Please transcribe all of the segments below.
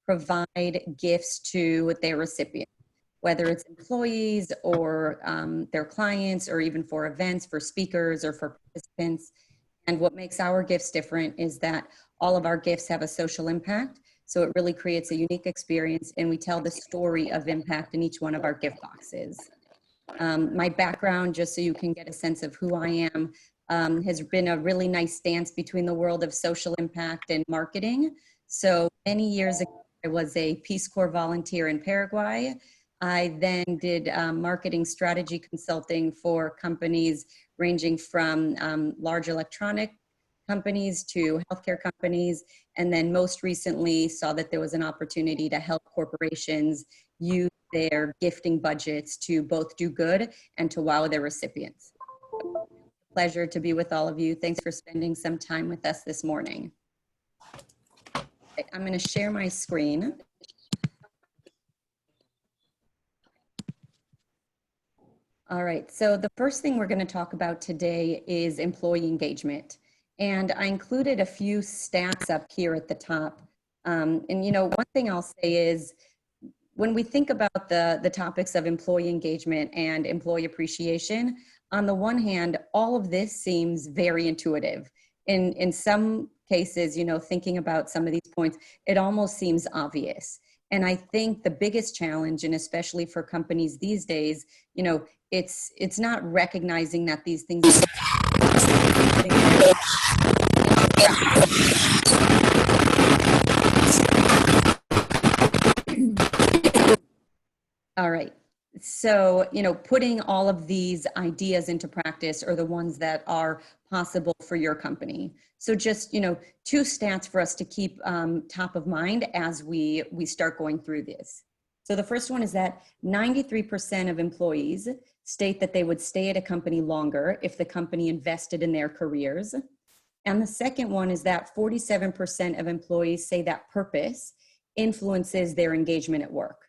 provide gifts to their recipients, whether it's employees or their clients, or even for events, for speakers, or for participants. And what makes our gifts different is that all of our gifts have a social impact. So it really creates a unique experience, and we tell the story of impact in each one of our gift boxes. My background, just so you can get a sense of who I am, has been a really nice dance between the world of social impact and marketing. So many years ago, I was a Peace Corps volunteer in Paraguay. I then did marketing strategy consulting for companies ranging from large electronic companies to healthcare companies, and then most recently saw that there was an opportunity to help corporations use their gifting budgets to both do good and to wow their recipients. Pleasure to be with all of you. Thanks for spending some time with us this morning. I'm going to share my screen. All right, so the first thing we're going to talk about today is employee engagement. And I included a few stats up here at the top. And you know, one thing I'll say is, when we think about the topics of employee engagement and employee appreciation, on the one hand, all of this seems very intuitive. In some cases, you know, thinking about some of these points, it almost seems obvious. And I think the biggest challenge, and especially for companies these days, you know, it's not recognizing that these things All right. So, you know, putting all of these ideas into practice are the ones that are possible for your company. So just, you know, two stats for us to keep top of mind as we start going through this. So the first one is that 93% of employees state that they would stay at a company longer if the company invested in their careers. And the second one is that 47% of employees say that purpose influences their engagement at work.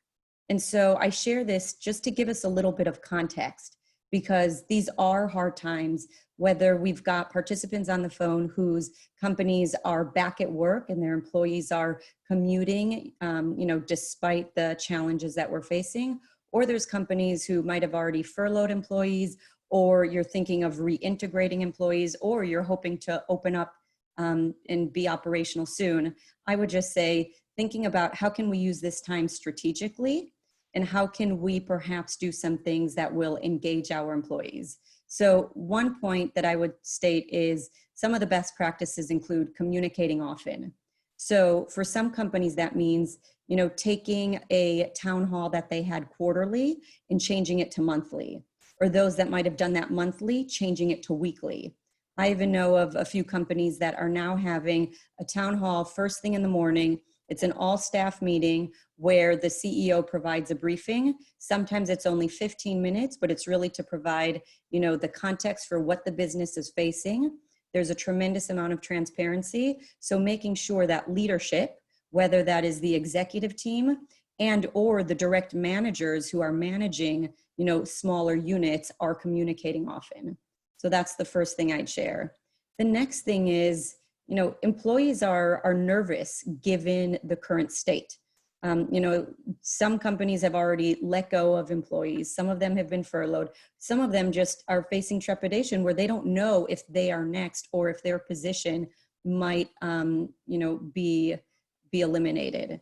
And so I share this just to give us a little bit of context, because these are hard times, whether we've got participants on the phone whose companies are back at work and their employees are commuting, you know, despite the challenges that we're facing, or there's companies who might have already furloughed employees, or you're thinking of reintegrating employees, or you're hoping to open up and be operational soon. I would just say, thinking about how can we use this time strategically, and how can we perhaps do some things that will engage our employees. So one point that I would state is some of the best practices include communicating often. So for some companies, that means, you know, taking a town hall that they had quarterly and changing it to monthly, or those that might have done that monthly, changing it to weekly. I even know of a few companies that are now having a town hall first thing in the morning. It's an all-staff meeting where the CEO provides a briefing. Sometimes it's only 15 minutes, but it's really to provide, you know, the context for what the business is facing. There's a tremendous amount of transparency. So making sure that leadership, whether that is the executive team and or the direct managers who are managing, you know, smaller units, are communicating often. So that's the first thing I'd share. The next thing is, you know, employees are nervous given the current state. You know, some companies have already let go of employees. Some of them have been furloughed. Some of them just are facing trepidation where they don't know if they are next or if their position might, you know, be eliminated.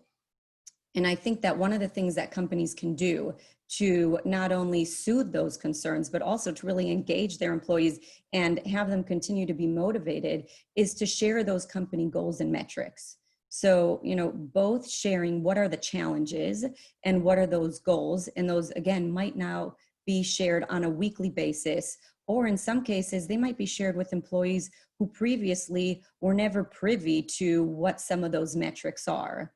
And I think that one of the things that companies can do to not only soothe those concerns, but also to really engage their employees and have them continue to be motivated, is to share those company goals and metrics. So, you know, both sharing what are the challenges and what are those goals. And those, again, might now be shared on a weekly basis, or in some cases, they might be shared with employees who previously were never privy to what some of those metrics are.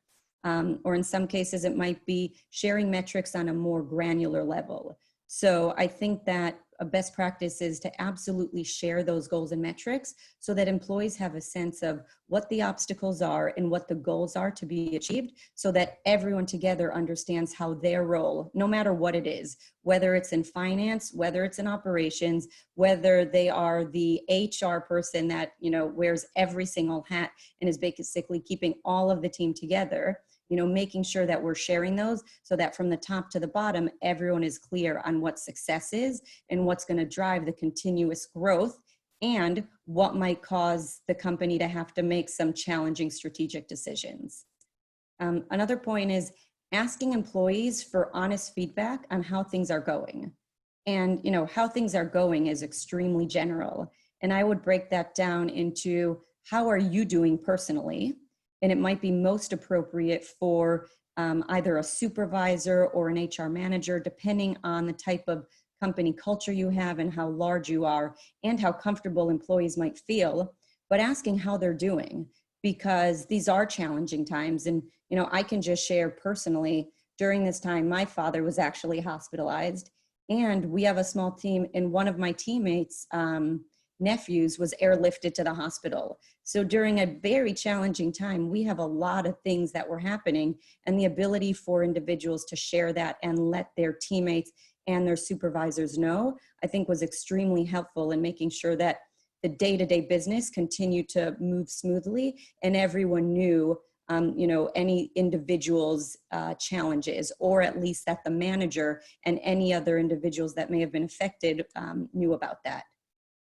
Or in some cases, it might be sharing metrics on a more granular level. So I think that a best practice is to absolutely share those goals and metrics so that employees have a sense of what the obstacles are and what the goals are to be achieved, so that everyone together understands how their role, no matter what it is, whether it's in finance, whether it's in operations, whether they are the HR person that, you know, wears every single hat and is basically keeping all of the team together, making sure that we're sharing those so that from the top to the bottom, everyone is clear on what success is and what's going to drive the continuous growth and what might cause the company to have to make some challenging strategic decisions. Another point is asking employees for honest feedback on how things are going. And how things are going is extremely general. And I would break that down into how are you doing personally? And it might be most appropriate for either a supervisor or an HR manager, depending on the type of company culture you have and how large you are and how comfortable employees might feel, but asking how they're doing, because these are challenging times. And, I can just share personally, during this time, my father was actually hospitalized, and we have a small team, and one of my teammates' nephews was airlifted to the hospital. So during a very challenging time, we have a lot of things that were happening, and the ability for individuals to share that and let their teammates and their supervisors know, I think was extremely helpful in making sure that the day-to-day business continued to move smoothly and everyone knew any individual's challenges, or at least that the manager and any other individuals that may have been affected knew about that.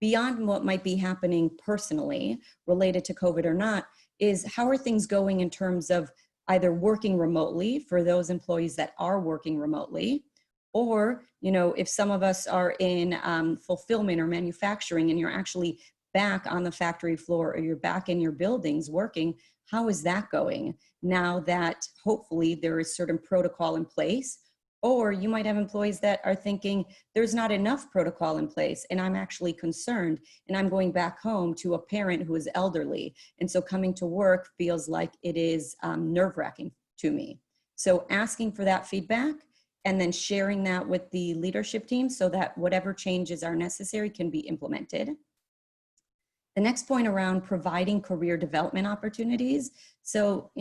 Beyond what might be happening personally related to COVID or not, is how are things going in terms of either working remotely for those employees that are working remotely, or, if some of us are in fulfillment or manufacturing and you're actually back on the factory floor or you're back in your buildings working, how is that going now that hopefully there is certain protocol in place? Or you might have employees that are thinking there's not enough protocol in place and I'm actually concerned and I'm going back home to a parent who is elderly. And so coming to work feels like it is nerve-wracking to me. So asking for that feedback and then sharing that with the leadership team so that whatever changes are necessary can be implemented. The next point around providing career development opportunities. So,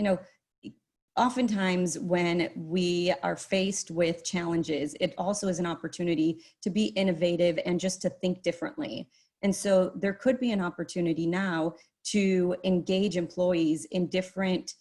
oftentimes when we are faced with challenges, it also is an opportunity to be innovative and just to think differently. And so there could be an opportunity now to engage employees in different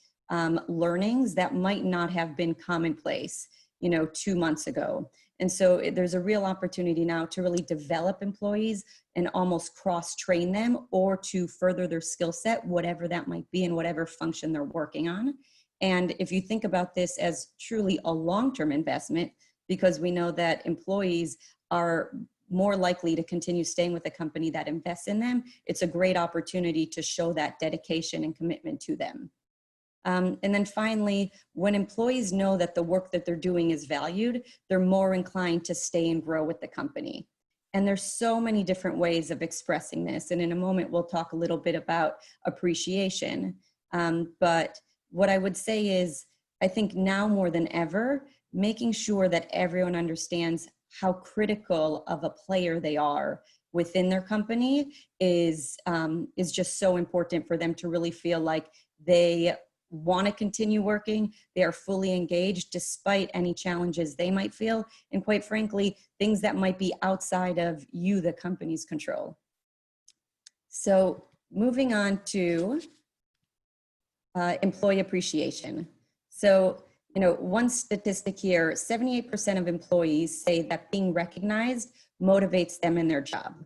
learnings that might not have been commonplace, 2 months ago. And so there's a real opportunity now to really develop employees and almost cross-train them or to further their skill set, whatever that might be and whatever function they're working on. And if you think about this as truly a long-term investment, because we know that employees are more likely to continue staying with a company that invests in them, it's a great opportunity to show that dedication and commitment to them. And then finally, when employees know that the work that they're doing is valued, they're more inclined to stay and grow with the company. And there's so many different ways of expressing this. And in a moment, we'll talk a little bit about appreciation. But what I would say is, I think now more than ever, making sure that everyone understands how critical of a player they are within their company is just so important for them to really feel like they want to continue working, they are fully engaged despite any challenges they might feel, and quite frankly, things that might be outside of you, the company's control. So moving on to employee appreciation. So, one statistic here, 78% of employees say that being recognized motivates them in their job.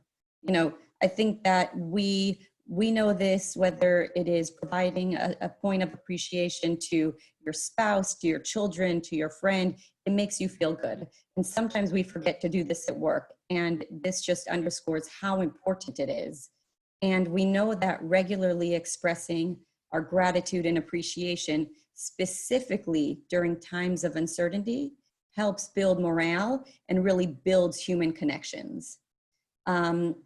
I think that we know this, whether it is providing a point of appreciation to your spouse, to your children, to your friend, it makes you feel good. And sometimes we forget to do this at work. And this just underscores how important it is. And we know that regularly expressing our gratitude and appreciation, specifically during times of uncertainty, helps build morale and really builds human connections.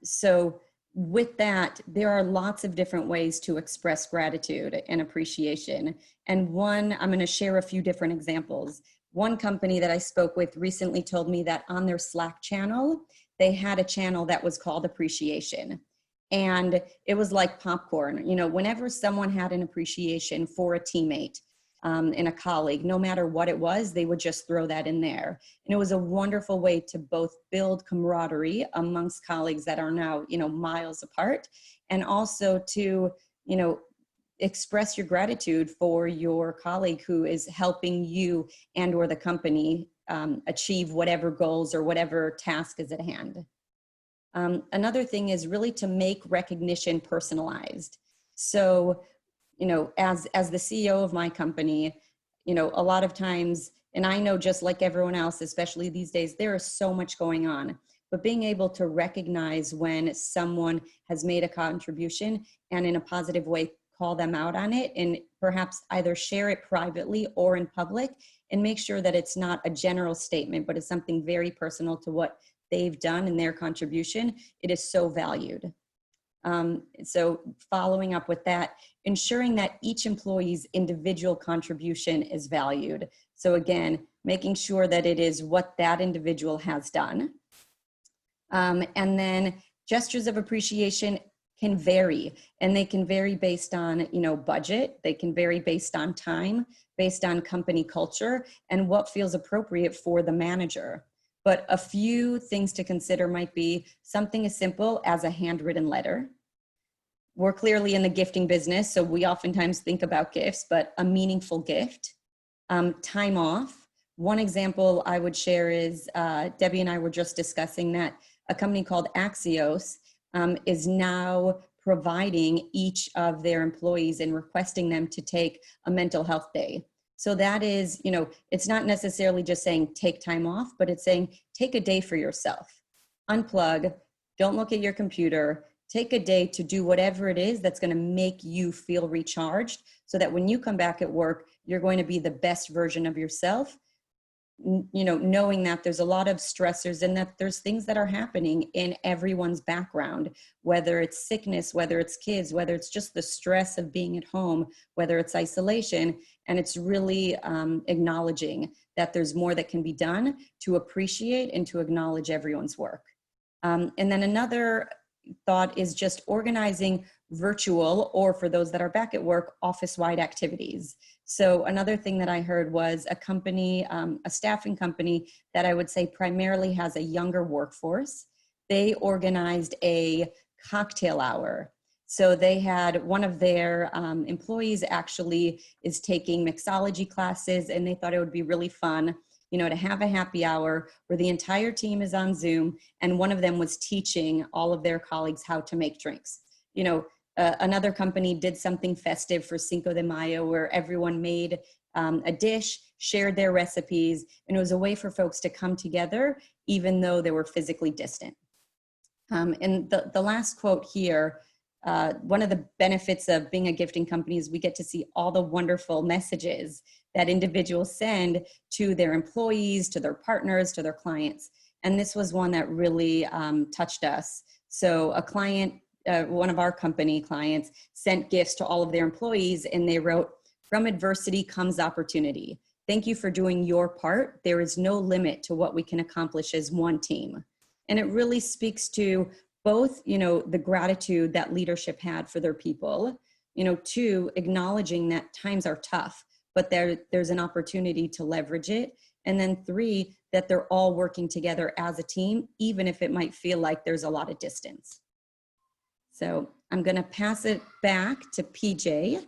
So with that, there are lots of different ways to express gratitude and appreciation. And I'm going to share a few different examples. One company that I spoke with recently told me that on their Slack channel, they had a channel that was called Appreciation. And it was like popcorn. Whenever someone had an appreciation for a teammate and a colleague, no matter what it was, they would just throw that in there. And it was a wonderful way to both build camaraderie amongst colleagues that are now, miles apart, and also to, express your gratitude for your colleague who is helping you and or the company achieve whatever goals or whatever task is at hand. Another thing is really to make recognition personalized. So, you know, as the CEO of my company, you know, a lot of times, and I know just like everyone else, especially these days, there is so much going on, but being able to recognize when someone has made a contribution and in a positive way, call them out on it and perhaps either share it privately or in public and make sure that it's not a general statement, but it's something very personal to what they've done and their contribution. It is so valued. So following up with that, ensuring that each employee's individual contribution is valued. So again, making sure that it is what that individual has done. And then gestures of appreciation can vary, and they can vary based on, you know, budget. They can vary based on time, based on company culture, and what feels appropriate for the manager. But a few things to consider might be something as simple as a handwritten letter. We're clearly in the gifting business, so we oftentimes think about gifts, but a meaningful gift. Time off. One example I would share is Debbie and I were just discussing that a company called Axios is now providing each of their employees and requesting them to take a mental health day. So that is, you know, it's not necessarily just saying take time off, but it's saying take a day for yourself. Unplug, don't look at your computer, take a day to do whatever it is that's going to make you feel recharged so that when you come back at work, you're going to be the best version of yourself. You know, knowing that there's a lot of stressors and that there's things that are happening in everyone's background, whether it's sickness, whether it's kids, whether it's just the stress of being at home, whether it's isolation, and it's really acknowledging that there's more that can be done to appreciate and to acknowledge everyone's work. And then another thought is just organizing virtual, or for those that are back at work, office-wide activities. So another thing that I heard was a company, a staffing company that I would say primarily has a younger workforce. They organized a cocktail hour. So they had one of their employees actually is taking mixology classes, and they thought it would be really fun, you know, to have a happy hour where the entire team is on Zoom and one of them was teaching all of their colleagues how to make drinks. You know, another company did something festive for Cinco de Mayo where everyone made a dish, shared their recipes, and it was a way for folks to come together even though they were physically distant. And the last quote here, one of the benefits of being a gifting company is we get to see all the wonderful messages that individuals send to their employees, to their partners, to their clients. And this was one that really touched us. So a client, one of our company clients, sent gifts to all of their employees, and they wrote, "From adversity comes opportunity. Thank you for doing your part. There is no limit to what we can accomplish as one team." And it really speaks to both, you know, the gratitude that leadership had for their people, you know, two, acknowledging that times are tough, but there's an opportunity to leverage it. And then three, that they're all working together as a team, even if it might feel like there's a lot of distance. So I'm going to pass it back to PJ.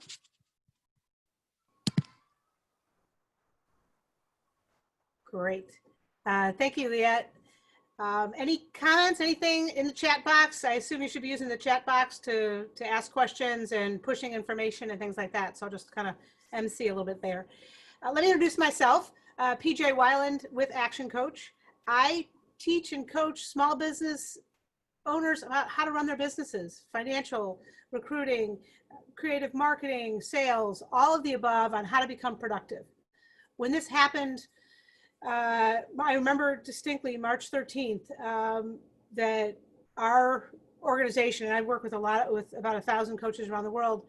Great. Thank you, Leanne. Any comments, anything in the chat box? I assume you should be using the chat box to ask questions and pushing information and things like that. So I'll just kind of MC a little bit there. Let me introduce myself, PJ Weiland with Action Coach. I teach and coach small business owners about how to run their businesses, financial, recruiting, creative marketing, sales, all of the above on how to become productive. When this happened, I remember distinctly March 13th that our organization, and I work with about 1,000 coaches around the world,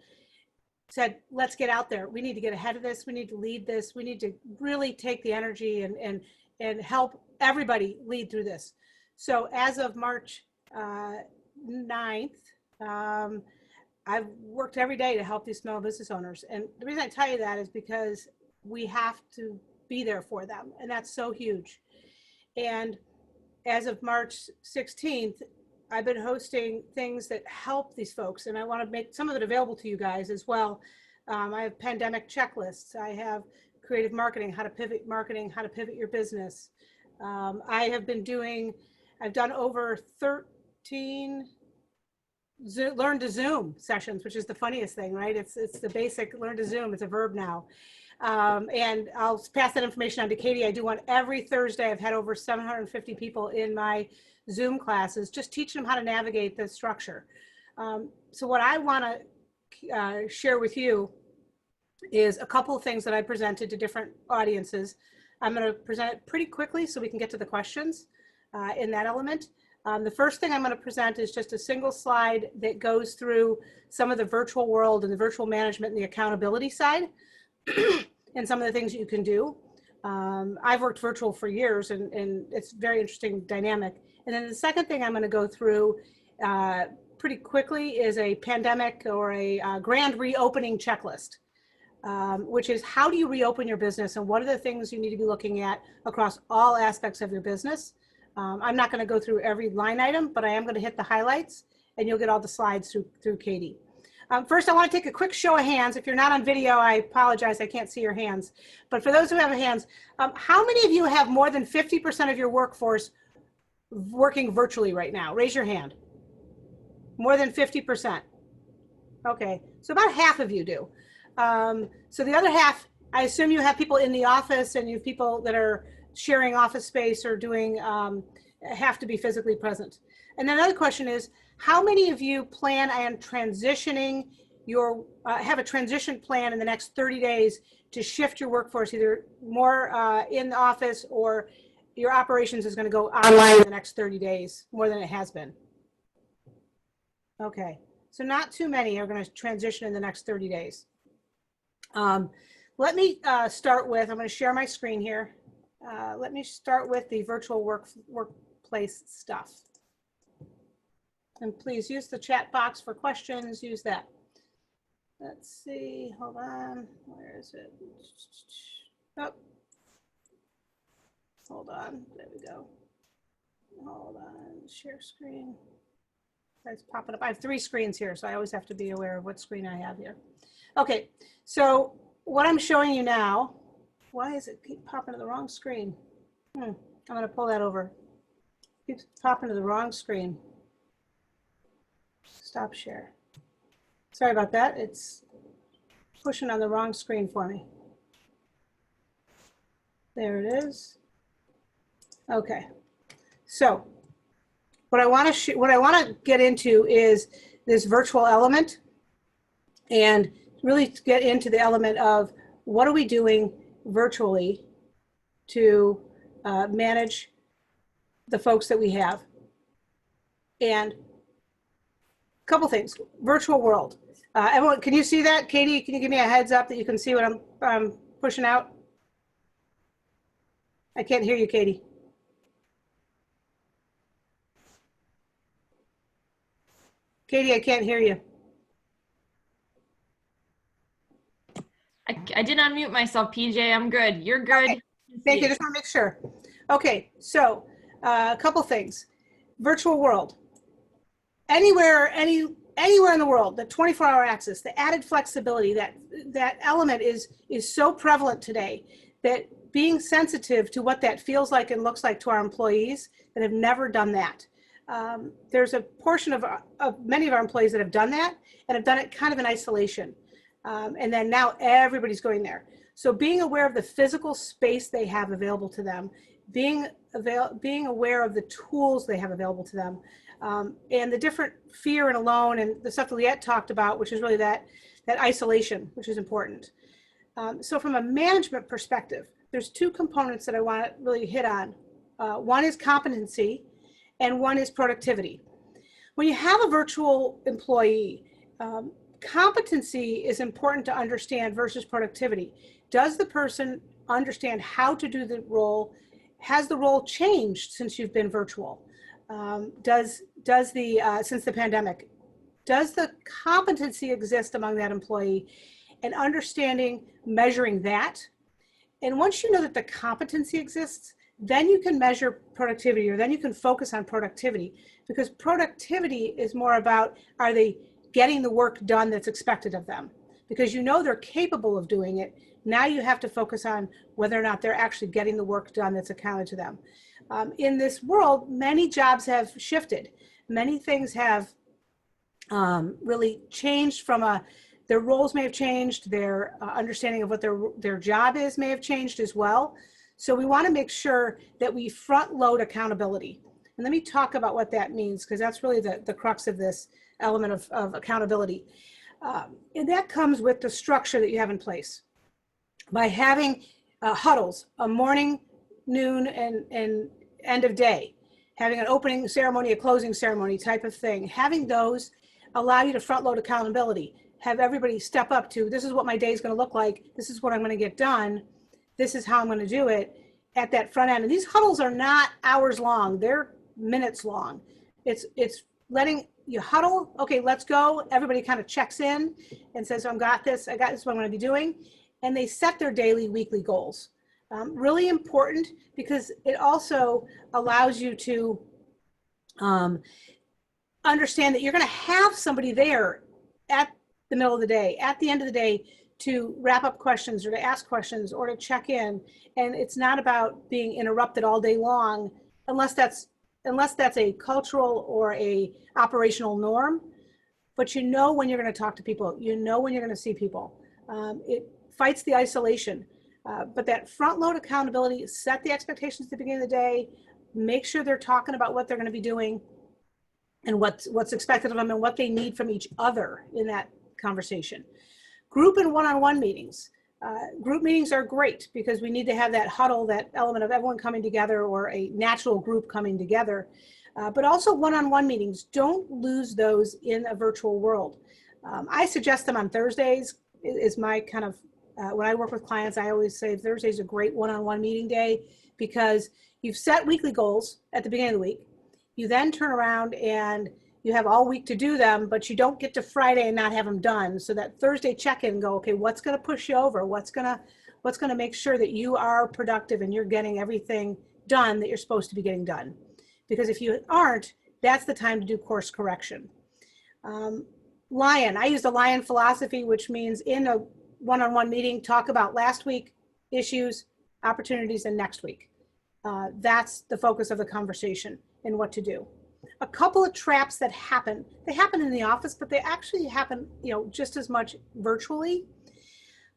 said, let's get out there. We need to get ahead of this. We need to lead this. We need to really take the energy and help everybody lead through this. So as of March 9th, I've worked every day to help these small business owners. And the reason I tell you that is because we have to be there for them. And that's so huge. And as of March 16th, I've been hosting things that help these folks, and I want to make some of it available to you guys as well. I have pandemic checklists. I have creative marketing, how to pivot your business. I've done over 13 learn to Zoom sessions, which is the funniest thing, right? It's the basic learn to Zoom. It's a verb now. And I'll pass that information on to Katie. I do one every Thursday. I've had over 750 people in my Zoom classes, just teaching them how to navigate the structure. So what I want to share with you is a couple of things that I presented to different audiences. I'm going to present it pretty quickly so we can get to the questions in that element. The first thing I'm going to present is just a single slide that goes through some of the virtual world and the virtual management and the accountability side and some of the things that you can do. I've worked virtual for years and it's a very interesting dynamic. And then the second thing I'm going to go through pretty quickly is a pandemic or a grand reopening checklist, which is how do you reopen your business and what are the things you need to be looking at across all aspects of your business. I'm not going to go through every line item, but I am going to hit the highlights and you'll get all the slides through Katie. First, I want to take a quick show of hands. If you're not on video, I apologize. I can't see your hands. But for those who have hands, how many of you have more than 50% of your workforce working virtually right now? Raise your hand. More than 50%. Okay, so about half of you do. So the other half, I assume you have people in the office and you have people that are sharing office space or doing, have to be physically present. And then another question is, how many of you plan on transitioning your, have a transition plan in the next 30 days to shift your workforce either more in the office or your operations is going to go online in the next 30 days, more than it has been? Okay, so not too many are going to transition in the next 30 days. Let me start with, I'm going to share my screen here. Let me start with the virtual workplace stuff. And please use the chat box for questions, use that. Let's see, hold on, where is it? Oh, hold on, there we go. Hold on, share screen. It's popping up. I have 3 screens here, so I always have to be aware of what screen I have here. Okay, so what I'm showing you now, why is it keep popping to the wrong screen? I'm gonna pull that over. Keeps popping to the wrong screen. Stop share. Sorry about that. It's pushing on the wrong screen for me. There it is. Okay. So what I want to get into is this virtual element and really get into the element of what are we doing virtually to manage the folks that we have. And a couple things, virtual world. Everyone, can you see that? Katie, can you give me a heads up that you can see what I'm pushing out? I can't hear you, Katie. Katie, I can't hear you. I did unmute myself, PJ. I'm good. You're good. Okay. Thank you. Just want to make sure. Okay, so a couple things. Virtual world. Anywhere in the world, the 24-hour access, the added flexibility, that element is so prevalent today that being sensitive to what that feels like and looks like to our employees that have never done that. There's a portion of many of our employees that have done that and have done it kind of in isolation. And then now everybody's going there. So being aware of the physical space they have available to them, being aware of the tools they have available to them, and the different fear and alone and the stuff that Liette talked about, which is really that isolation, which is important. So from a management perspective, there's 2 components that I want to really hit on. One is competency and one is productivity. When you have a virtual employee, competency is important to understand versus productivity. Does the person understand how to do the role? Has the role changed since you've been virtual? Since the pandemic? Does the competency exist among that employee? And understanding, measuring that. And once you know that the competency exists, then you can measure productivity, or then you can focus on productivity, because productivity is more about, are they getting the work done that's expected of them? Because you know they're capable of doing it. Now you have to focus on whether or not they're actually getting the work done that's accounted to them. In this world, many jobs have shifted. Many things have really changed from their roles may have changed, their understanding of what their job is may have changed as well. So we want to make sure that we front load accountability. And let me talk about what that means, because that's really the crux of this element of accountability. And that comes with the structure that you have in place. By having huddles, a morning, noon, and end of day, having an opening ceremony, a closing ceremony type of thing, having those allow you to front load accountability, have everybody step up to, this is what my day is going to look like, this is what I'm going to get done, this is how I'm going to do it at that front end. And these huddles are not hours long, they're minutes long. It's letting you huddle, okay, let's go. Everybody kind of checks in and says, I got this what I'm going to be doing. And they set their daily, weekly goals. Really important, because it also allows you to understand that you're going to have somebody there at the middle of the day, at the end of the day, to wrap up questions or to ask questions or to check in. And it's not about being interrupted all day long, unless that's a cultural or a operational norm. But you know when you're going to talk to people, you know when you're going to see people. It fights the isolation. But that front load accountability, set the expectations at the beginning of the day, make sure they're talking about what they're going to be doing and what's expected of them and what they need from each other in that conversation. Group and one-on-one meetings. Group meetings are great because we need to have that huddle, that element of everyone coming together, or a natural group coming together. But also one-on-one meetings, don't lose those in a virtual world. I suggest them on Thursdays is my kind of, when I work with clients, I always say Thursday is a great one-on-one meeting day, because you've set weekly goals at the beginning of the week. You then turn around and you have all week to do them, but you don't get to Friday and not have them done. So that Thursday check-in, go, okay, what's going to push you over? What's going to make sure that you are productive and you're getting everything done that you're supposed to be getting done? Because if you aren't, that's the time to do course correction. Lion, I use the Lion philosophy, which means in a one-on-one meeting, talk about last week, issues, opportunities, and next week. That's the focus of the conversation and what to do. A couple of traps that happen, they happen in the office, but they actually happen, just as much virtually.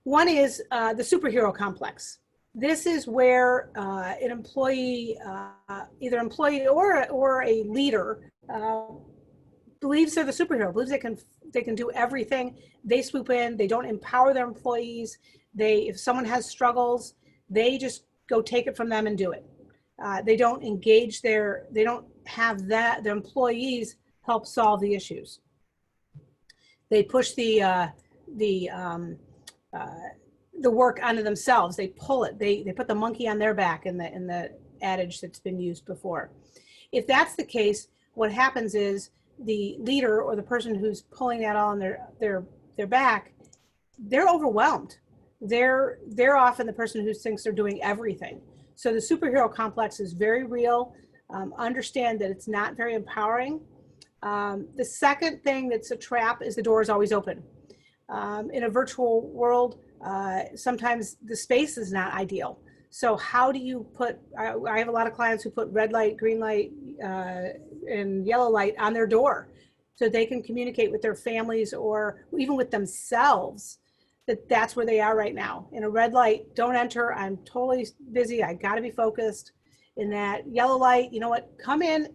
One is the superhero complex. This is where an employee, either employee or a leader, believes they're the superhero, believes they can do everything. They swoop in, they don't empower their employees. If someone has struggles, they just go take it from them and do it. They don't engage they don't have their employees help solve the issues. They push the work onto themselves. They pull it. They put the monkey on their back in the adage that's been used before. If that's the case, what happens is the leader or the person who's pulling that all on their back, they're overwhelmed. They're often the person who thinks they're doing everything. So the superhero complex is very real. Understand that it's not very empowering. The second thing that's a trap is the door is always open. In a virtual world, sometimes the space is not ideal. So how do you I have a lot of clients who put red light, green light, and yellow light on their door so they can communicate with their families or even with themselves that's where they are right now. In a red light, don't enter. I'm totally busy. I got to be focused. In that yellow light, you know what? Come in,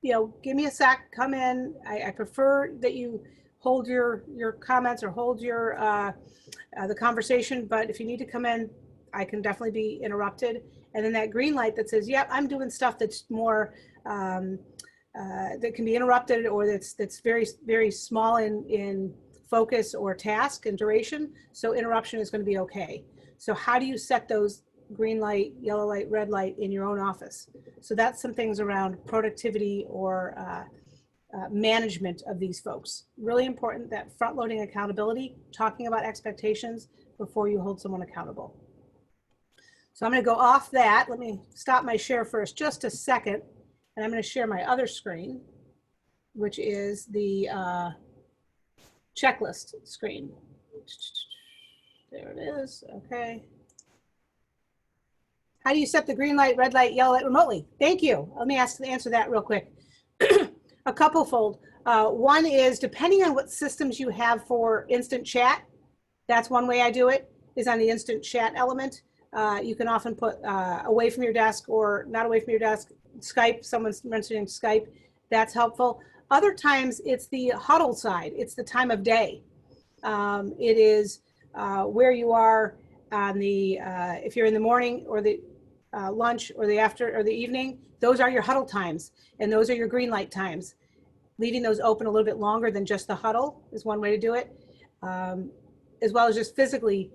give me a sec, come in. I prefer that you hold your comments or hold the conversation, but if you need to come in, I can definitely be interrupted. And then that green light that says, yep, I'm doing stuff that's more, that can be interrupted, or that's very, very small in focus or task and duration. So interruption is going to be okay. So how do you set those green light, yellow light, red light in your own office? So that's some things around productivity or management of these folks. Really important, that front loading accountability, talking about expectations before you hold someone accountable. So I'm going to go off that. Let me stop my share for just a second. And I'm going to share my other screen, which is the checklist screen. There it is. Okay. How do you set the green light, red light, yellow light remotely? Thank you. Let me answer that real quick. A couple fold. One is depending on what systems you have for instant chat. That's one way I do it, is on the instant chat element. You can often put away from your desk or not away from your desk. Skype, someone's mentioning Skype. That's helpful. Other times it's the huddle side. It's the time of day. It is where you are on the, if you're in the morning or the lunch or the after or the evening, those are your huddle times. And those are your green light times. Leaving those open a little bit longer than just the huddle is one way to do it. As well as just physically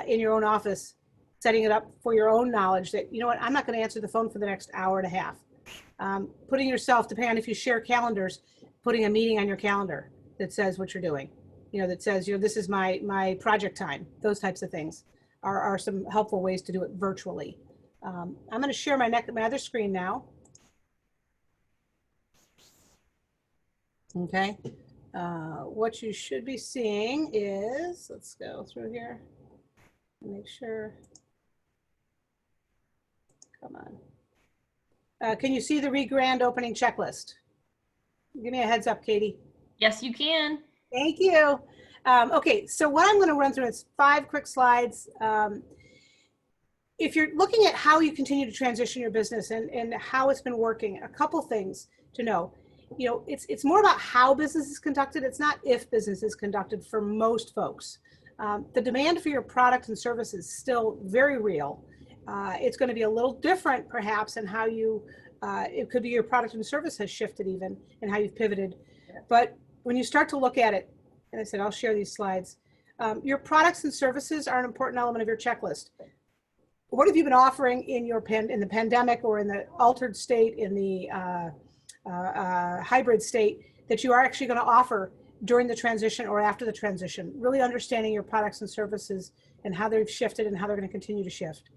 in your own office, setting it up for your own knowledge that, you know what, I'm not going to answer the phone for the next hour and a half. Putting yourself, depending on if you share calendars, putting a meeting on your calendar that says what you're doing, you know, that says, you know, this is my project time. Those types of things are some helpful ways to do it virtually. I'm going to share my other screen now. Okay. What you should be seeing is, let's go through here and make sure. Come on. Can you see the re-grand opening checklist? Give me a heads up, Katie. Yes, you can. Thank you. Okay, so what I'm going to run through is 5 quick slides. If you're looking at how you continue to transition your business and how it's been working, a couple things to know. You know, it's more about how business is conducted. It's not if business is conducted for most folks. The demand for your product and service is still very real. It's going to be a little different perhaps in how you, it could be your product and service has shifted even and how you've pivoted. But when you start to look at it, and I said, I'll share these slides. Your products and services are an important element of your checklist. What have you been offering in your in the pandemic or in the altered state, in the hybrid state that you are actually going to offer during the transition or after the transition? Really understanding your products and services and how they've shifted and how they're going to continue to shift.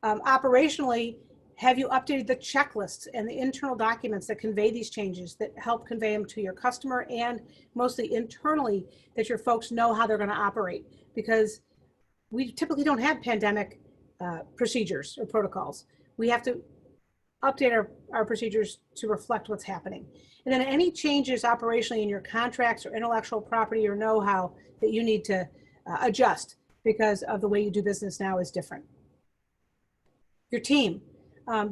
Operationally, have you updated the checklists and the internal documents that convey these changes, that help convey them to your customer and mostly internally, that your folks know how they're going to operate? Because we typically don't have pandemic procedures or protocols. We have to update our procedures to reflect what's happening. And then any changes operationally in your contracts or intellectual property or know-how that you need to adjust because of the way you do business now is different. Your team.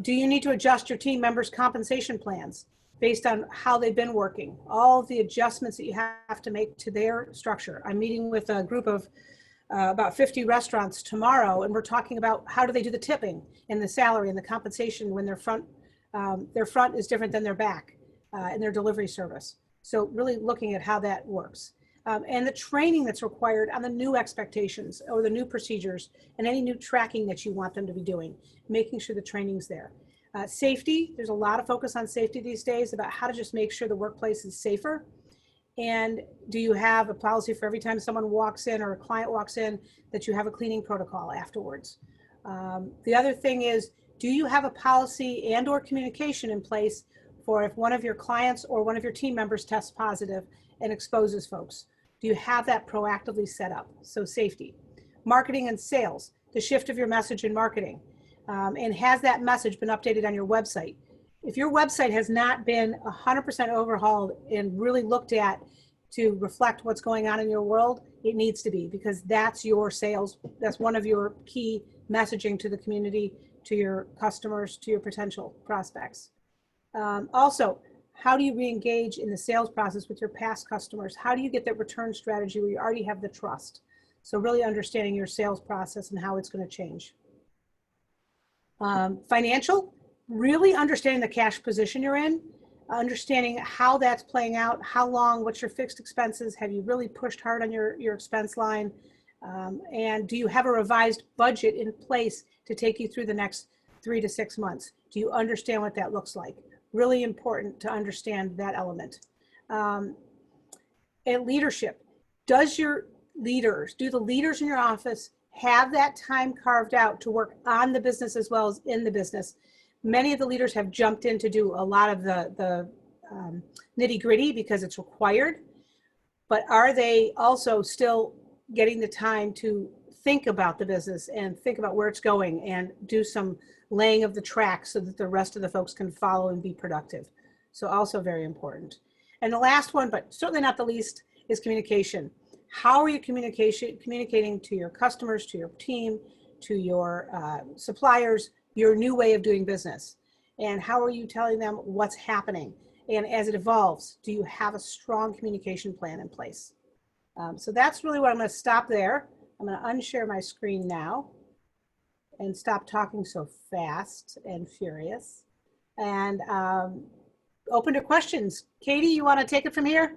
Do you need to adjust your team members' compensation plans based on how they've been working? All of the adjustments that you have to make to their structure. I'm meeting with a group of about 50 restaurants tomorrow, and we're talking about how do they do the tipping and the salary and the compensation when their front is different than their back in their delivery service. So really looking at how that works. And the training that's required on the new expectations or the new procedures and any new tracking that you want them to be doing, making sure the training's there. Safety, there's a lot of focus on safety these days about how to just make sure the workplace is safer. And do you have a policy for every time someone walks in or a client walks in that you have a cleaning protocol afterwards? The other thing is, do you have a policy and or communication in place for if one of your clients or one of your team members tests positive and exposes folks? Do you have that proactively set up? So safety. Marketing and sales, the shift of your message in marketing. And has that message been updated on your website? If your website has not been 100% overhauled and really looked at to reflect what's going on in your world, it needs to be, because that's your sales. That's one of your key messaging to the community, to your customers, to your potential prospects. Also, how do you re-engage in the sales process with your past customers? How do you get that return strategy where you already have the trust? So really understanding your sales process and how it's going to change. Financial, really understanding the cash position you're in, understanding how that's playing out, how long, what's your fixed expenses, have you really pushed hard on your expense line, and do you have a revised budget in place to take you through the next 3 to 6 months? Do you understand what that looks like? Really important to understand that element. And leadership, do the leaders in your office have that time carved out to work on the business as well as in the business. Many of the leaders have jumped in to do a lot of the nitty gritty because it's required, but are they also still getting the time to think about the business and think about where it's going and do some laying of the tracks so that the rest of the folks can follow and be productive? So also very important. And the last one, but certainly not the least, is communication. How are you communicating to your customers, to your team, to your suppliers, your new way of doing business? And how are you telling them what's happening? And as it evolves, do you have a strong communication plan in place? So that's really what I'm going to stop there. I'm going to unshare my screen now and stop talking so fast and furious. And open to questions. Katie, you want to take it from here?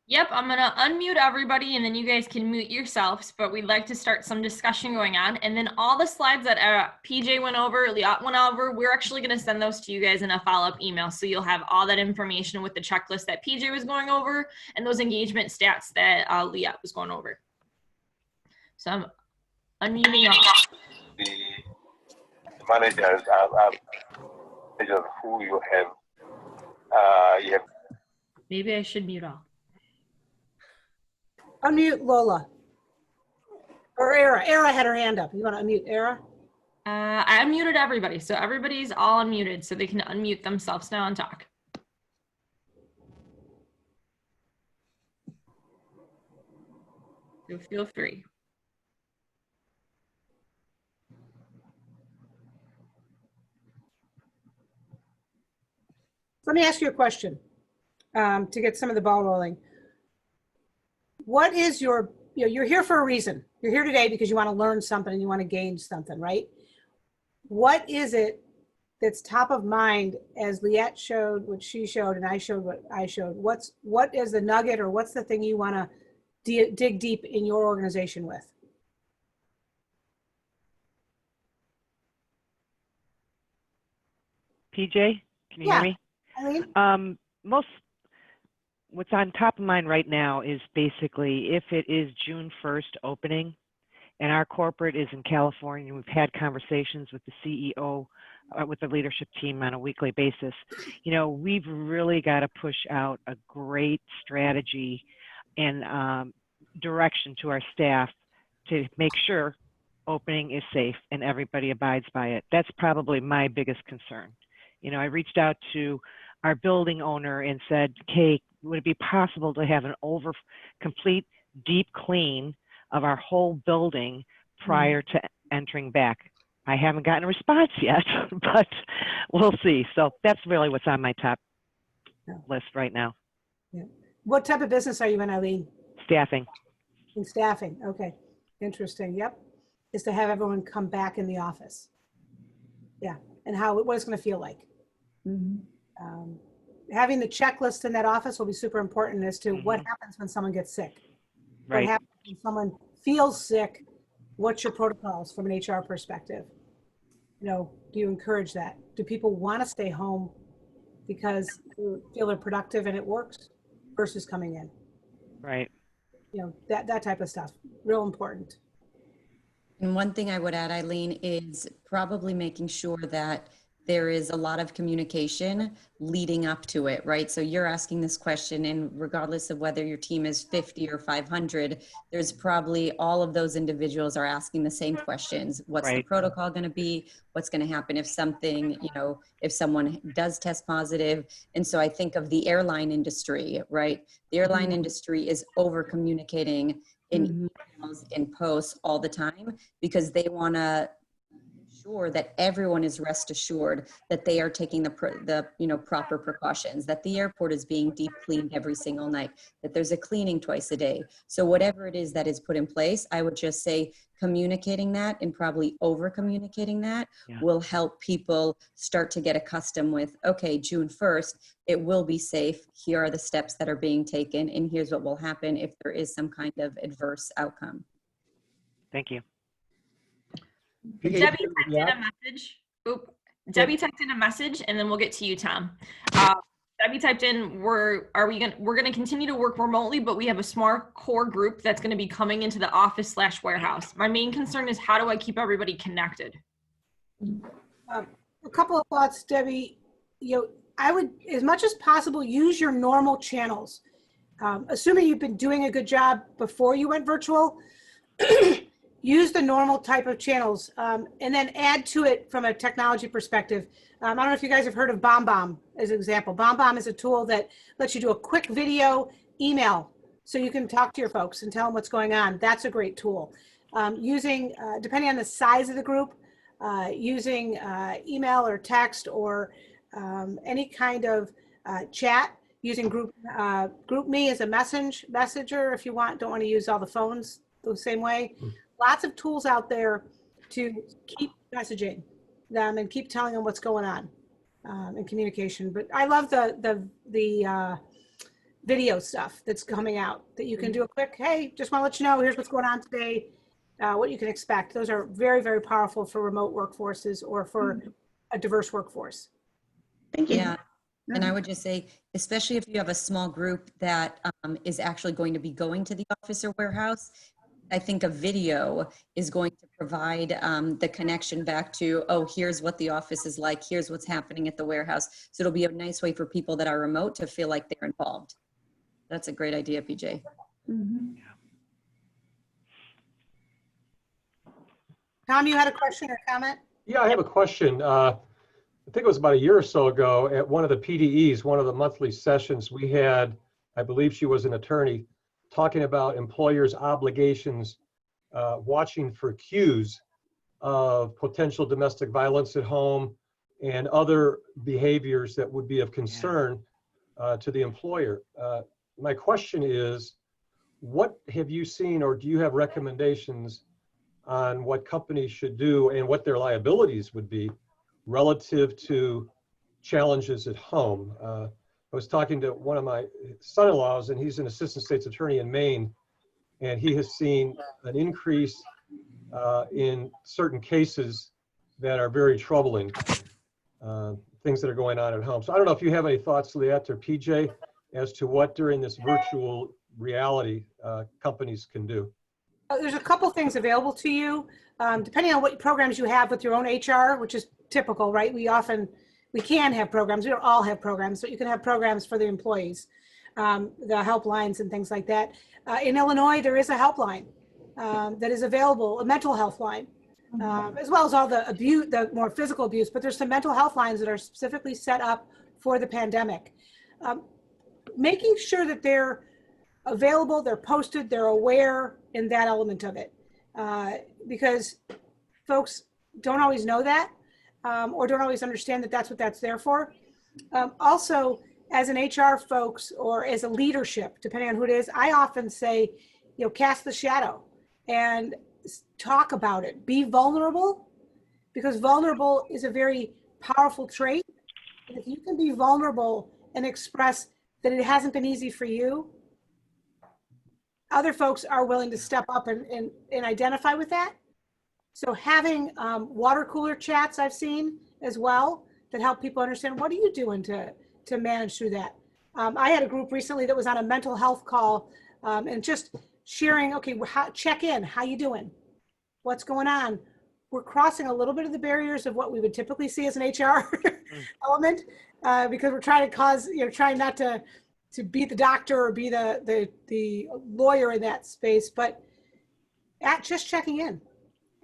Yep, I'm gonna unmute everybody and then you guys can mute yourselves, but we'd like to start some discussion going on. And then all the slides that PJ went over, Liat went over, we're actually gonna send those to you guys in a follow-up email. So you'll have all that information with the checklist that PJ was going over and those engagement stats that Liat was going over. So I'm unmuting all. The managers are managers who you have. Maybe I should mute all. Unmute Lola. Or Era. Era had her hand up. You want to unmute Era? I unmuted everybody, so everybody's all unmuted, so they can unmute themselves now and talk. So feel free. Let me ask you a question to get some of the ball rolling. What is your, you're here for a reason. You're here today because you want to learn something and you want to gain something, right? What is it that's top of mind as Liat showed what she showed and I showed what I showed? What is the nugget or what's the thing you want to dig deep in your organization with? PJ, can you hear me? Eileen? What's on top of mind right now is basically if it is June 1st opening and our corporate is in California, we've had conversations with the CEO, with the leadership team on a weekly basis. You know, we've really got to push out a great strategy and direction to our staff to make sure opening is safe and everybody abides by it. That's probably my biggest concern. You know, I reached out to our building owner and said, "Hey, would it be possible to have an complete deep clean of our whole building prior to entering back?" I haven't gotten a response yet, but we'll see. So that's really what's on my top list right now. Yeah. What type of business are you in, Eileen? Staffing. In staffing, okay. Interesting, yep. Is to have everyone come back in the office. Yeah, and what it's gonna feel like. Mhm. Having the checklist in that office will be super important as to what happens when someone gets sick. Right. What happens when someone feels sick? What's your protocols from an HR perspective? You know, do you encourage that? Do people want to stay home because they feel they're productive and it works versus coming in? Right. You know, that type of stuff, real important. And one thing I would add, Eileen, is probably making sure that there is a lot of communication leading up to it, right? So you're asking this question, and regardless of whether your team is 50 or 500, there's probably all of those individuals are asking the same questions. What's the protocol going to be? What's going to happen if something, you know, if someone does test positive? And so I think of the airline industry, right? The airline industry is over communicating in emails and posts all the time because they want to ensure that everyone is rest assured that they are taking the proper precautions, that the airport is being deep cleaned every single night, that there's a cleaning twice a day. So whatever it is that is put in place, I would just say communicating that and probably over communicating that will help people start to get accustomed with, okay, June 1st, it will be safe. Here are the steps that are being taken, and here's what will happen if there is some kind of adverse outcome. Thank you. Debbie typed in a message. Debbie typed in a message, and then we'll get to you, Tom. Debbie typed in, we're gonna continue to work remotely, but we have a smart core group that's gonna be coming into the office/warehouse. My main concern is how do I keep everybody connected? A couple of thoughts, Debbie. I would, as much as possible, use your normal channels. Assuming you've been doing a good job before you went virtual, use the normal type of channels, and then add to it from a technology perspective. I don't know if you guys have heard of BombBomb as an example. BombBomb is a tool that lets you do a quick video email so you can talk to your folks and tell them what's going on. That's a great tool. Using, depending on the size of the group, using email or text or any kind of chat, using GroupMe as a messenger if you don't want to use all the phones the same way. Lots of tools out there to keep messaging them and keep telling them what's going on in communication. But I love the video stuff that's coming out that you can do a quick, hey, just want to let you know, here's what's going on today, what you can expect. Those are very, very powerful for remote workforces or for a diverse workforce. Thank you. Yeah. And I would just say, especially if you have a small group that is actually going to be going to the office or warehouse, I think a video is going to provide the connection back to, oh, here's what the office is like, here's what's happening at the warehouse. So it'll be a nice way for people that are remote to feel like they're involved. That's a great idea, PJ. Tom, you had a question or comment? Yeah, I have a question. I think it was about a year or so ago at one of the PDEs, one of the monthly sessions, we had, I believe she was an attorney, talking about employers' obligations, watching for cues of potential domestic violence at home and other behaviors that would be of concern to the employer. My question is, what have you seen, or do you have recommendations on what companies should do and what their liabilities would be relative to challenges at home? I was talking to one of my son-in-laws, and he's an assistant state's attorney in Maine, and he has seen an increase in certain cases that are very troubling, things that are going on at home. So I don't know if you have any thoughts, Liette or PJ, as to what during this virtual reality companies can do. There's a couple things available to you, depending on what programs you have with your own HR, which is typical, right? We can have programs. We don't all have programs, but you can have programs for the employees, the helplines and things like that. In Illinois, there is a helpline that is available, a mental health line, as well as all the abuse, the more physical abuse, but there's some mental health lines that are specifically set up for the pandemic. Making sure that they're available, they're posted, they're aware in that element of it, because folks don't always know that. Or don't always understand that that's what that's there for. Also, as an HR folks or as a leadership, depending on who it is, I often say, cast the shadow and talk about it. Be vulnerable, because vulnerable is a very powerful trait. And if you can be vulnerable and express that it hasn't been easy for you, other folks are willing to step up and identify with that. So having water cooler chats I've seen as well that help people understand, what are you doing to manage through that? I had a group recently that was on a mental health call and just sharing, okay, check in, how you doing? What's going on? We're crossing a little bit of the barriers of what we would typically see as an HR element because we're trying to trying not to be the doctor or be the lawyer in that space, but just checking in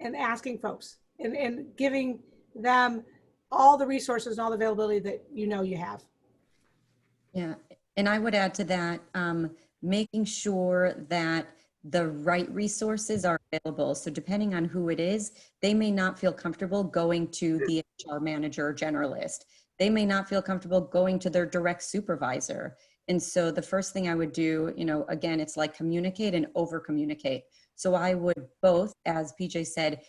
and asking folks and giving them all the resources and all the availability that you have. Yeah, and I would add to that, making sure that the right resources are available. So depending on who it is, they may not feel comfortable going to the HR manager or generalist. They may not feel comfortable going to their direct supervisor. And so the first thing I would do, again, it's like communicate and over communicate. So I would both, as PJ said,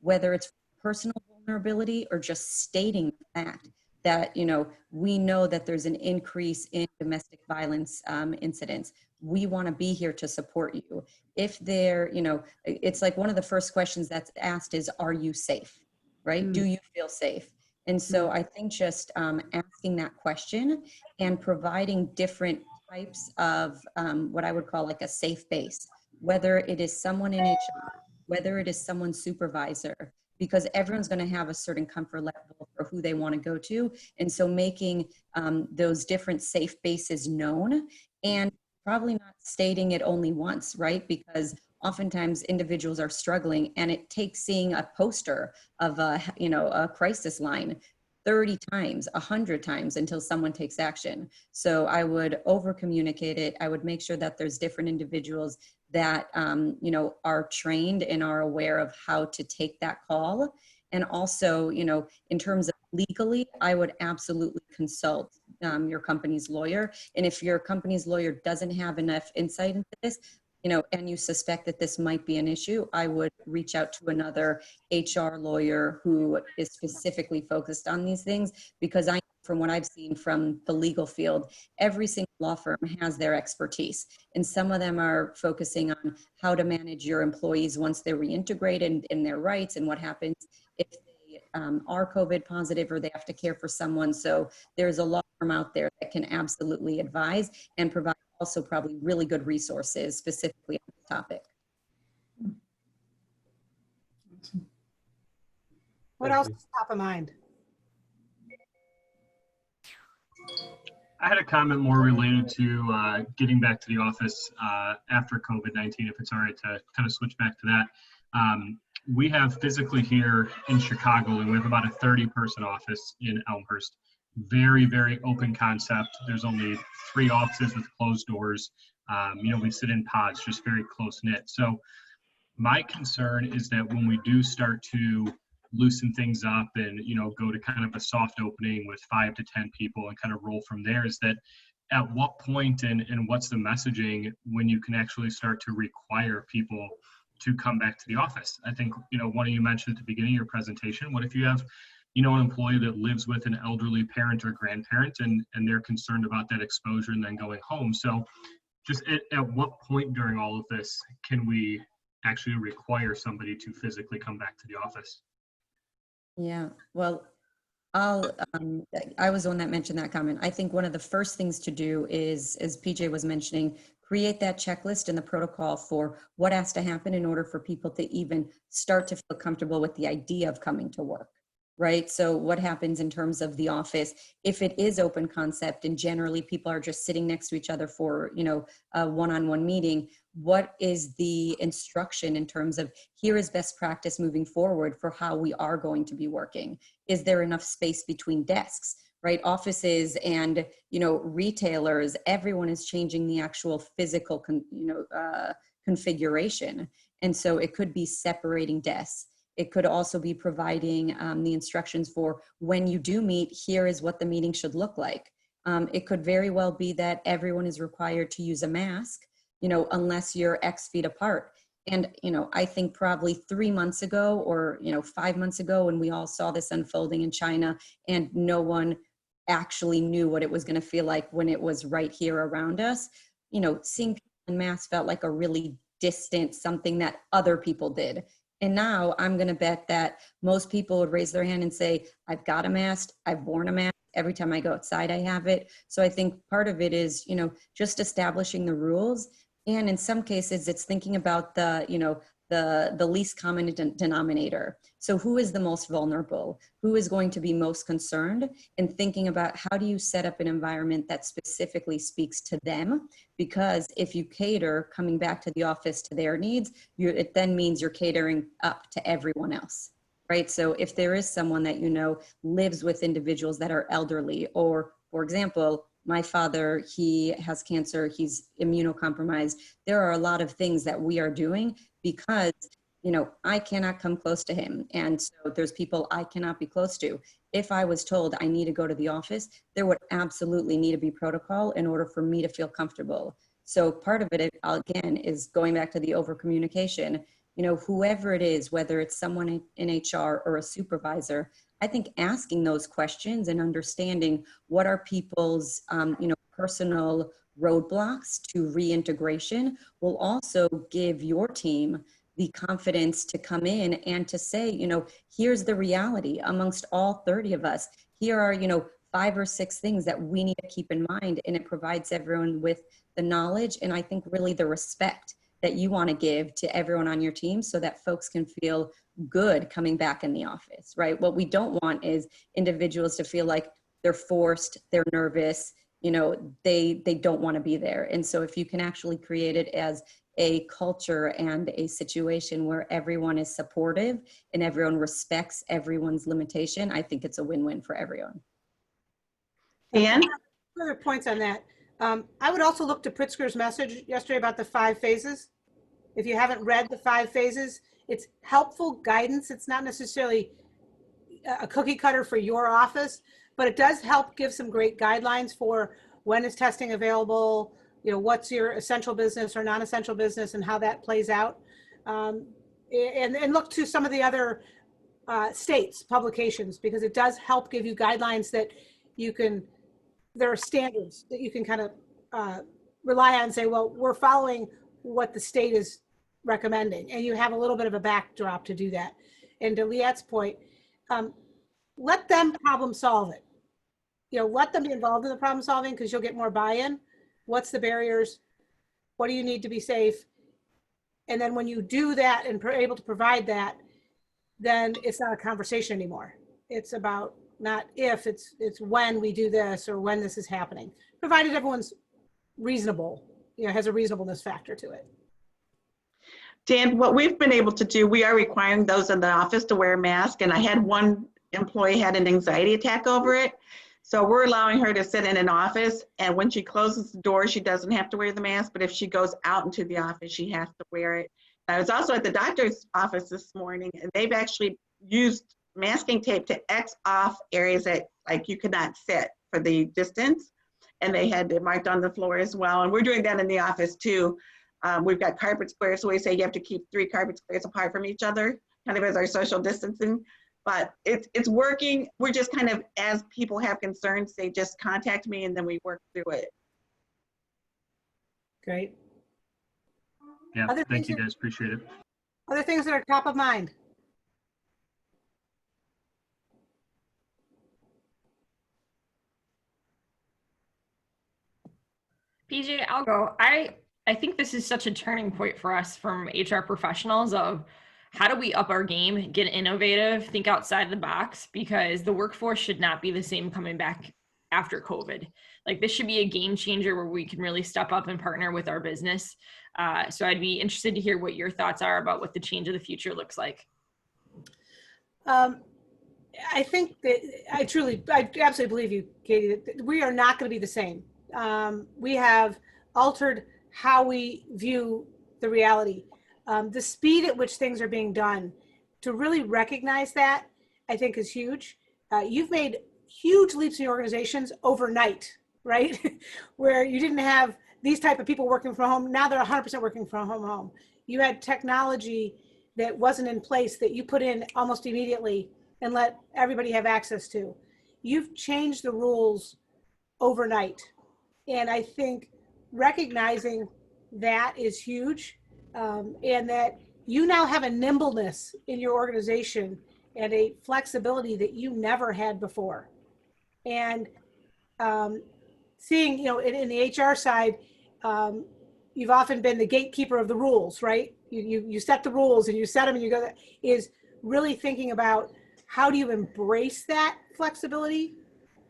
whether it's personal vulnerability or just stating the fact that, we know that there's an increase in domestic violence incidents. We want to be here to support you. If they're, it's like one of the first questions that's asked is, are you safe? Right? Do you feel safe? And so I think just asking that question and providing different types of what I would call like a safe base, whether it is someone in HR, whether it is someone's supervisor, because everyone's going to have a certain comfort level for who they want to go to. And so making those different safe bases known, and probably not stating it only once, right? Because oftentimes individuals are struggling, and it takes seeing a poster of a crisis line 30 times, 100 times until someone takes action. So I would over communicate it. I would make sure that there's different individuals that are trained and are aware of how to take that call. And also, in terms of legally, I would absolutely consult your company's lawyer. And if your company's lawyer doesn't have enough insight into this, and you suspect that this might be an issue, I would reach out to another HR lawyer who is specifically focused on these things, because from what I've seen from the legal field, every single law firm has their expertise. And some of them are focusing on how to manage your employees once they're reintegrated in their rights, and what happens if they are COVID positive or they have to care for someone. So there's a law firm out there that can absolutely advise and provide also probably really good resources specifically on this topic. What else is top of mind? I had a comment more related to getting back to the office after COVID-19, if it's all right to kind of switch back to that. We have physically here in Chicago, and we have about a 30-person office in Elmhurst. Very, very open concept. There's only 3 offices with closed doors. We sit in pods, just very close knit. So my concern is that when we do start to loosen things up and, go to kind of a soft opening with 5 to 10 people and kind of roll from there, is that at what point and what's the messaging when you can actually start to require people to come back to the office? I think, one of you mentioned at the beginning of your presentation, what if you have an employee that lives with an elderly parent or grandparent, and they're concerned about that exposure and then going home? So just at what point during all of this can we actually require somebody to physically come back to the office? Yeah, well, I was the one that mentioned that comment. I think one of the first things to do is, as PJ was mentioning, create that checklist and the protocol for what has to happen in order for people to even start to feel comfortable with the idea of coming to work. Right? So what happens in terms of the office, if it is open concept and generally people are just sitting next to each other for, a one-on-one meeting, what is the instruction in terms of here is best practice moving forward for how we are going to be working? Is there enough space between desks? Right? Offices and, retailers, everyone is changing the actual physical, configuration. And so it could be separating desks. It could also be providing the instructions for when you do meet, here is what the meeting should look like. It could very well be that everyone is required to use a mask, unless you're X feet apart. And, I think probably 3 months ago or, 5 months ago, when we all saw this unfolding in China and no one actually knew what it was going to feel like when it was right here around us, seeing people in masks felt like a really distant something that other people did. And now I'm going to bet that most people would raise their hand and say, I've got a mask, I've worn a mask. Every time I go outside, I have it. So I think part of it is, just establishing the rules. And in some cases, it's thinking about the least common denominator. So who is the most vulnerable? Who is going to be most concerned? And thinking about how do you set up an environment that specifically speaks to them? Because if you cater coming back to the office to their needs, it then means you're catering up to everyone else, right? So if there is someone that lives with individuals that are elderly, or for example, my father, he has cancer, he's immunocompromised. There are a lot of things that we are doing because, I cannot come close to him. And so there's people I cannot be close to. If I was told I need to go to the office, there would absolutely need to be protocol in order for me to feel comfortable. So part of it, again, is going back to the over communication. Whoever it is, whether it's someone in HR or a supervisor, I think asking those questions and understanding what are people's, personal roadblocks to reintegration will also give your team the confidence to come in and to say, you know, here's the reality amongst all 30 of us. Here are, you know, 5 or 6 things that we need to keep in mind, and it provides everyone with the knowledge and I think really the respect that you want to give to everyone on your team so that folks can feel good coming back in the office, right? What we don't want is individuals to feel like they're forced, they're nervous, you know, they don't want to be there. And so if you can actually create it as a culture and a situation where everyone is supportive and everyone respects everyone's limitation, I think it's a win-win for everyone. And Further points on that. I would also look to Pritzker's message yesterday about the 5 phases. If you haven't read the 5 phases, it's helpful guidance. It's not necessarily a cookie cutter for your office, but it does help give some great guidelines for when is testing available, you know, what's your essential business or non-essential business and how that plays out. And look to some of the other states' publications, because it does help give you guidelines that you can, there are standards that you can kind of rely on and say, well, we're following what the state is recommending, and you have a little bit of a backdrop to do that. And to Liette's point, let them problem solve it. You know, let them be involved in the problem solving, because you'll get more buy-in. What's the barriers? What do you need to be safe? And then when you do that and are able to provide that, then it's not a conversation anymore. It's about not if, it's when we do this or when this is happening, provided everyone's reasonable, you know, has a reasonableness factor to it. Dan, what we've been able to do, we are requiring those in the office to wear a mask. And I had one employee had an anxiety attack over it. So we're allowing her to sit in an office, and when she closes the door, she doesn't have to wear the mask, but if she goes out into the office, she has to wear it. I was also at the doctor's office this morning, and they've actually used masking tape to X off areas that like you could not sit for the distance, and they had it marked on the floor as well. And we're doing that in the office too. We've got carpet squares, so we say you have to keep 3 carpet squares apart from each other, kind of as our social distancing. But it's working. We're just kind of, as people have concerns, they just contact me and then we work through it. Great. Yeah, thank you guys, appreciate it. Other things that are top of mind? PJ, I'll go. I think this is such a turning point for us from HR professionals of how do we up our game, get innovative, think outside the box, because the workforce should not be the same coming back after COVID. Like this should be a game changer where we can really step up and partner with our business. So I'd be interested to hear what your thoughts are about what the change of the future looks like. I think that I absolutely believe you, Katie, that we are not going to be the same. We have altered how we view the reality. The speed at which things are being done, to really recognize that, I think is huge. You've made huge leaps in your organizations overnight, right? Where you didn't have these type of people working from home. Now they're 100% working from home. You had technology that wasn't in place that you put in almost immediately and let everybody have access to. You've changed the rules overnight. And I think recognizing that is huge. And that you now have a nimbleness in your organization and a flexibility that you never had before. And seeing, you know, in the HR side, you've often been the gatekeeper of the rules, right? You set the rules and you set them and you go, is really thinking about how do you embrace that flexibility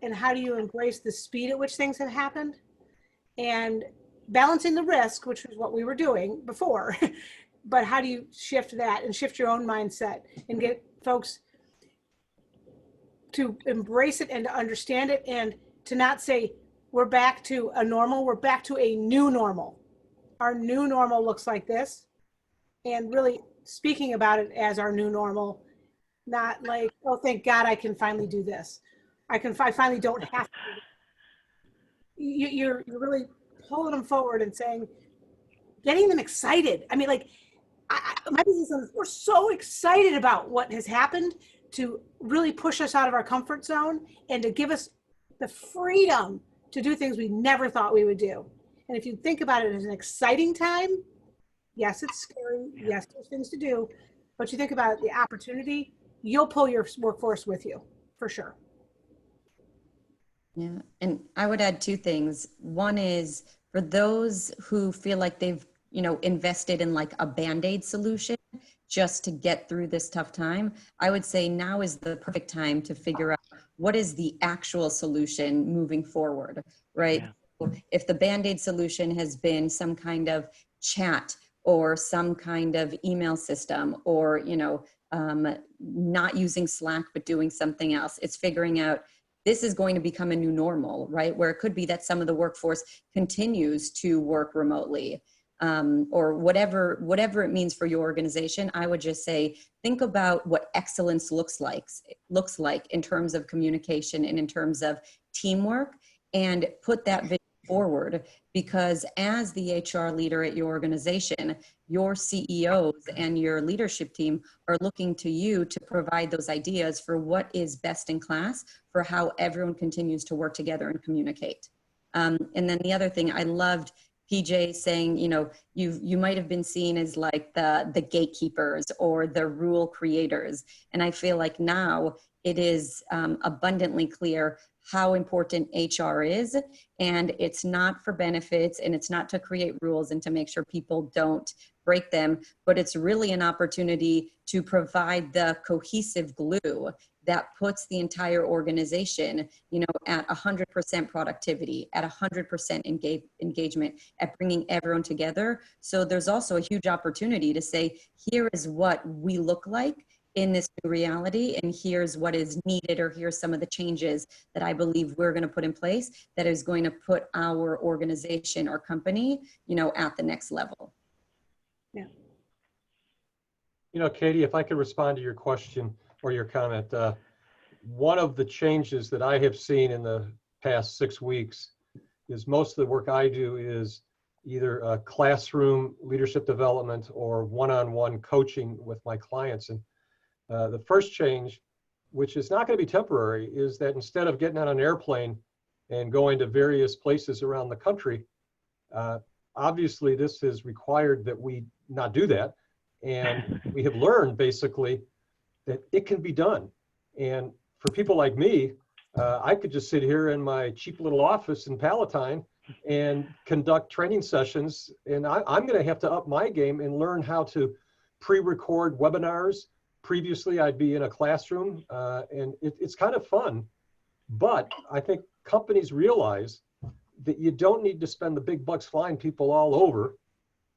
and how do you embrace the speed at which things have happened, and balancing the risk, which was what we were doing before, but how do you shift that and shift your own mindset and get folks to embrace it and to understand it, and to not say we're back to a normal, we're back to a new normal. Our new normal looks like this, and really speaking about it as our new normal, not like, oh, thank God I can finally do this. I finally don't have to. You're really pulling them forward and saying, getting them excited. I mean, like, my business owners, we're so excited about what has happened to really push us out of our comfort zone and to give us the freedom to do things we never thought we would do. And if you think about it as an exciting time, Yes, it's scary. Yes, there's things to do, but you think about the opportunity, you'll pull your workforce with you for sure. Yeah, and I would add two things. One is for those who feel like they've, invested in like a Band-Aid solution just to get through this tough time, I would say now is the perfect time to figure out what is the actual solution moving forward, right? Yeah. If the Band-Aid solution has been some kind of chat or some kind of email system or, not using Slack, but doing something else, it's figuring out this is going to become a new normal, right? Where it could be that some of the workforce continues to work remotely, or whatever it means for your organization. I would just say, think about what excellence looks like in terms of communication and in terms of teamwork, and put that vision forward, because as the HR leader at your organization, your CEOs and your leadership team are looking to you to provide those ideas for what is best in class for how everyone continues to work together and communicate. And then the other thing I loved PJ saying, you might have been seen as like the gatekeepers or the rule creators. And I feel like now it is abundantly clear how important HR is, and it's not for benefits, and it's not to create rules and to make sure people don't break them, but it's really an opportunity to provide the cohesive glue that puts the entire organization, at 100% productivity, at 100% engagement, at bringing everyone together. So there's also a huge opportunity to say, here is what we look like in this new reality, and here's what is needed, or here's some of the changes that I believe we're going to put in place that is going to put our organization or company, at the next level. Yeah. Katie, if I could respond to your question or your comment, one of the changes that I have seen in the past 6 weeks is most of the work I do is either classroom leadership development or one-on-one coaching with my clients. And the first change, which is not going to be temporary, is that instead of getting on an airplane and going to various places around the country, obviously this has required that we not do that. And we have learned basically that it can be done. And for people like me, I could just sit here in my cheap little office in Palatine and conduct training sessions. And I'm going to have to up my game and learn how to pre-record webinars. Previously, I'd be in a classroom, and it's kind of fun. But I think companies realize that you don't need to spend the big bucks flying people all over.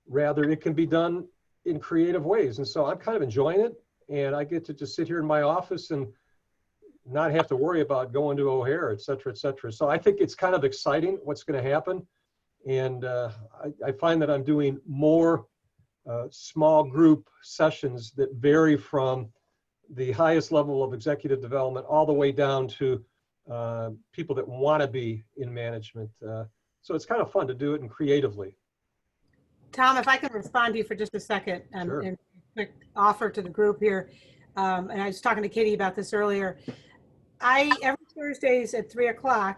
Rather, it can be done in creative ways. And so I'm kind of enjoying it. And I get to just sit here in my office and not have to worry about going to O'Hare, et cetera, et cetera. So I think it's kind of exciting what's going to happen. And I find that I'm doing more small group sessions that vary from the highest level of executive development all the way down to people that want to be in management. So it's kind of fun to do it and creatively. Tom, if I can respond to you for just a second, Sure. and quick offer to the group here. And I was talking to Katie about this earlier. Every Thursdays at 3:00,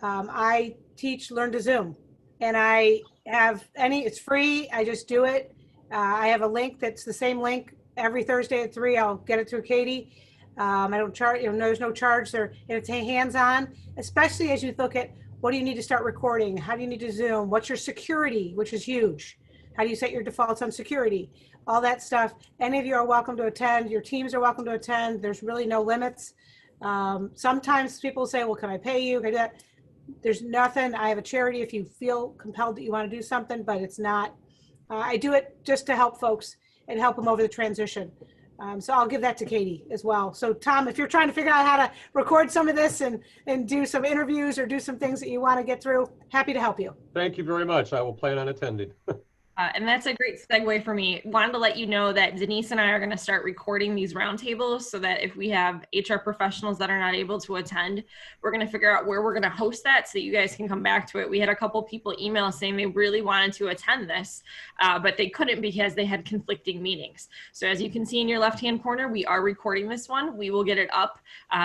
I teach Learn to Zoom, and it's free. I just do it. I have a link that's the same link every Thursday at 3:00. I'll get it through Katie. I don't charge, there's no charge there. And it's hands-on, especially as you look at what do you need to start recording? How do you need to Zoom? What's your security, which is huge? How do you set your defaults on security? All that stuff. Any of you are welcome to attend. Your teams are welcome to attend. There's really no limits. Sometimes people say, well, can I pay you? Can I do that? There's nothing. I have a charity if you feel compelled that you want to do something, but it's not. I do it just to help folks and help them over the transition. So I'll give that to Katie as well. So Tom, if you're trying to figure out how to record some of this and do some interviews or do some things that you want to get through, happy to help you. Thank you very much. I will plan on attending. And that's a great segue for me. Wanted to let you know that Denise and I are going to start recording these roundtables so that if we have HR professionals that are not able to attend, we're going to figure out where we're going to host that so that you guys can come back to it. We had a couple people email saying they really wanted to attend this, but they couldn't because they had conflicting meetings. So as you can see in your left-hand corner, we are recording this one. We will get it up.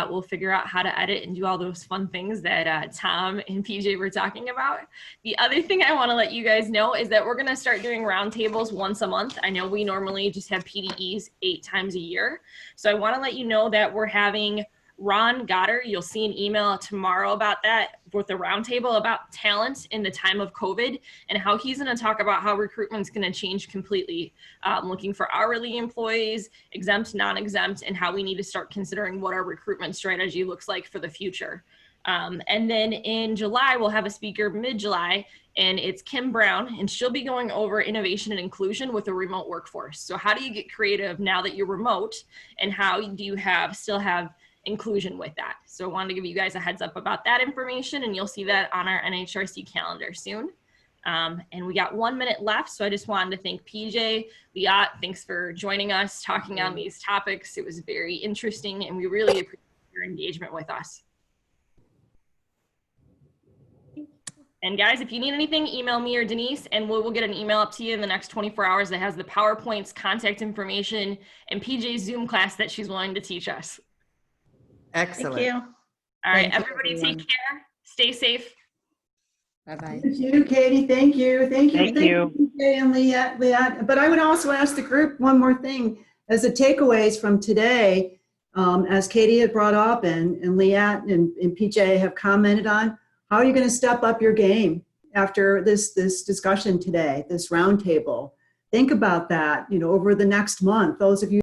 We'll figure out how to edit and do all those fun things that Tom and PJ were talking about. The other thing I want to let you guys know is that we're going to start doing roundtables once a month. I know we normally just have PDEs 8 times a year. So I want to let you know that we're having Ron Goddard, you'll see an email tomorrow about that, with a roundtable about talent in the time of COVID and how he's going to talk about how recruitment's going to change completely, looking for hourly employees, exempt, non-exempt, and how we need to start considering what our recruitment strategy looks like for the future. And then in July, we'll have a speaker mid-July, and it's Kim Brown, and she'll be going over innovation and inclusion with a remote workforce. So how do you get creative now that you're remote, and how do you still have inclusion with that? So I wanted to give you guys a heads up about that information, and you'll see that on our NHRC calendar soon. And we got 1 minute left, so I just wanted to thank PJ, Liat, thanks for joining us, talking on these topics. It was very interesting, and we really appreciate your engagement with us. And guys, if you need anything, email me or Denise, and we'll get an email up to you in the next 24 hours that has the PowerPoints, contact information, and PJ's Zoom class that she's willing to teach us. Excellent. Thank you. All right, Thank you, everybody everyone. take care. Stay safe. Bye-bye. Thank you, Katie. Thank you. Thank you. Thank you. PJ and Liat. But I would also ask the group one more thing as the takeaways from today, as Katie had brought up and Liat and PJ have commented on. How are you going to step up your game after this discussion today, this roundtable? Think about that, over the next month. Those of you